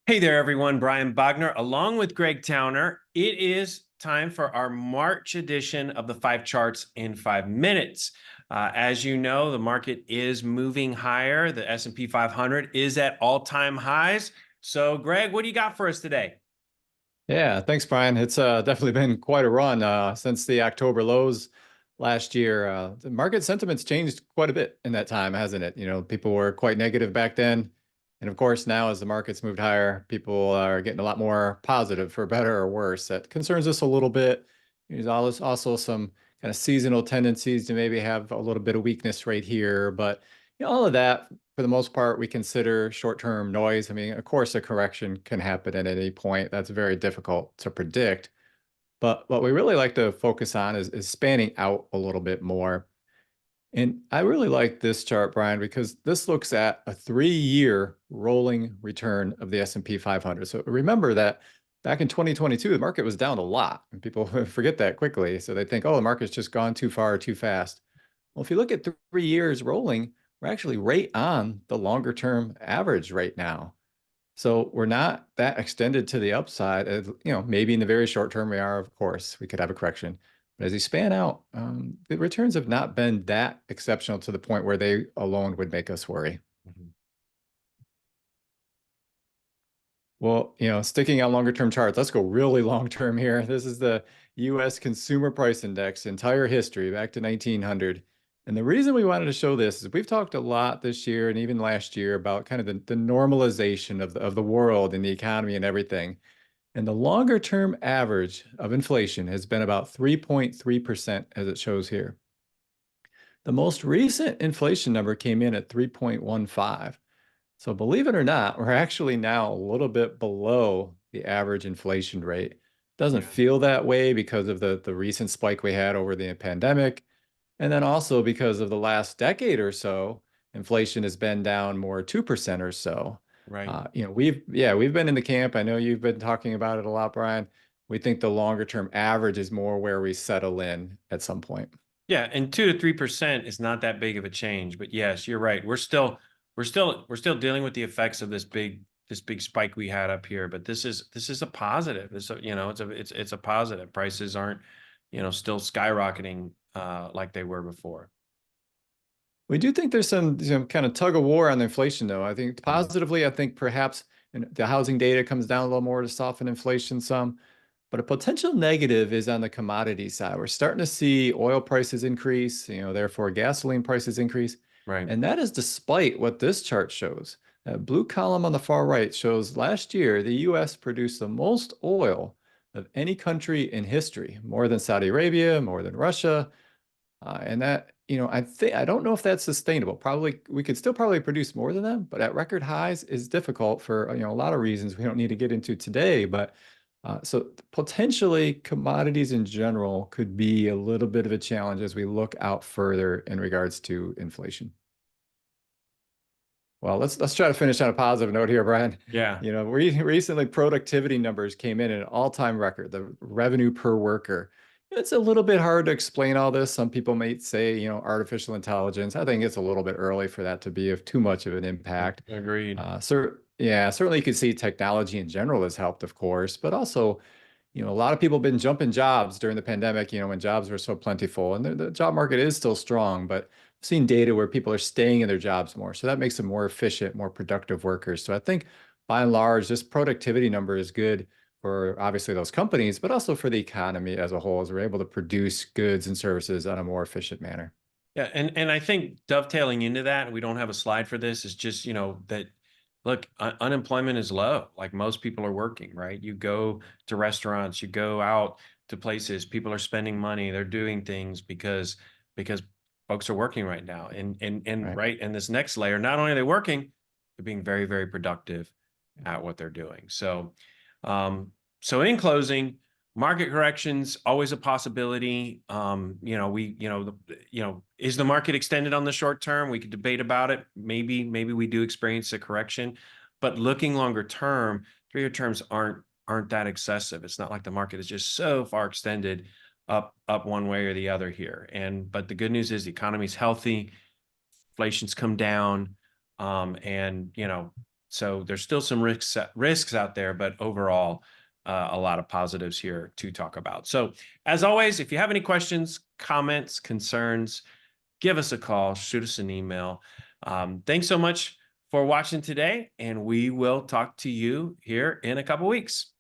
Hey there, everyone. Brian Bogner, along with Greg Towner. It is time for our March edition of the Five Charts in 5 Minutes. As you know, the market is moving higher. The S&P 500 is at all-time highs. So, Greg, what do you got for us today? Yeah, thanks, Brian. It's definitely been quite a run since the October lows last year. The market sentiment's changed quite a bit in that time, hasn't it? People were quite negative back then. And of course, now as the market's moved higher, people are getting a lot more positive for better or worse. That concerns us a little bit. There's also some kind of seasonal tendencies to maybe have a little bit of weakness right here. But all of that, for the most part, we consider short-term noise. I mean, of course, a correction can happen at any point. That's very difficult to predict. But what we really like to focus on is spanning out a little bit more. And I really like this chart, Brian, because this looks at a 3-year rolling return of the S&P 500. So remember that back in 2022, the market was down a lot, and people forget that quickly. So they think, oh, the market's just gone too far, too fast. Well, if you look at 3 years rolling, we're actually right on the longer term average right now. So we're not that extended to the upside. Maybe in the very short term we are, of course, we could have a correction. But as you span out, the returns have not been that exceptional to the point where they alone would make us worry. Mhm. Well, sticking on longer term charts, let's go really long term here. This is the US Consumer Price Index, entire history back to 1900. And the reason we wanted to show this is we've talked a lot this year and even last year about kind of the normalization of the world and the economy and everything. And the longer term average of inflation has been about 3.3%, as it shows here. The most recent inflation number came in at 3.15. So believe it or not, we're actually now a little bit below the average inflation rate. Doesn't Yeah. feel that way because of the recent spike we had over the pandemic. And then also because of the last decade or so, inflation has been down more 2% or so. Right. We've been in the camp. I know you've been talking about it a lot, Brian. We think the longer term average is more where we settle in at some point. Yeah, and 2 to 3% is not that big of a change, but yes, you're right. We're still dealing with the effects of this big spike we had up here, but this is a positive. It's a positive. Prices aren't, still skyrocketing like they were before. We do think there's some kind of tug of war on the inflation, though. I think Mhm. positively, I think perhaps the housing data comes down a little more to soften inflation some. But a potential negative is on the commodity side. We're starting to see oil prices increase, therefore gasoline prices increase. Right. And that is despite what this chart shows. That blue column on the far right shows last year the US produced the most oil of any country in history, more than Saudi Arabia, more than Russia. And that, I don't know if that's sustainable. Probably we could still probably produce more than them, but at record highs is difficult for, a lot of reasons we don't need to get into today. But so potentially commodities in general could be a little bit of a challenge as we look out further in regards to inflation. Well, let's try to finish on a positive note here, Brian. Yeah. Recently productivity numbers came in at an all-time record, the revenue per worker. It's a little bit hard to explain all this. Some people might say, artificial intelligence. I think it's a little bit early for that to be of too much of an impact. Agreed. Yeah, certainly you can see technology in general has helped, of course, but also, a lot of people have been jumping jobs during the pandemic, when jobs were so plentiful, and the job market is still strong, but I've seen data where people are staying in their jobs more. So that makes them more efficient, more productive workers. So I think by and large, this productivity number is good for obviously those companies, but also for the economy as a whole, as we're able to produce goods and services on a more efficient manner. Yeah, and I think dovetailing into that, we don't have a slide for this, is just, that look, unemployment is low. Like most people are working, right? You go to restaurants, you go out to places, people are spending money, they're doing things because folks are working right now. And Right. right, and this next layer, not only are they working, they're being very, very productive at what they're doing. So in closing, market corrections always a possibility. Is the market extended on the short term? We could debate about it. Maybe we do experience a correction, but looking longer term, 3 year terms aren't that excessive. It's not like the market is just so far extended up one way or the other here. But the good news is the economy's healthy, inflation's come down, and So there's still some risks out there, but overall, a lot of positives here to talk about. So as always, if you have any questions, comments, concerns, give us a call, shoot us an email. Thanks so much for watching today, and we will talk to you here in a couple weeks.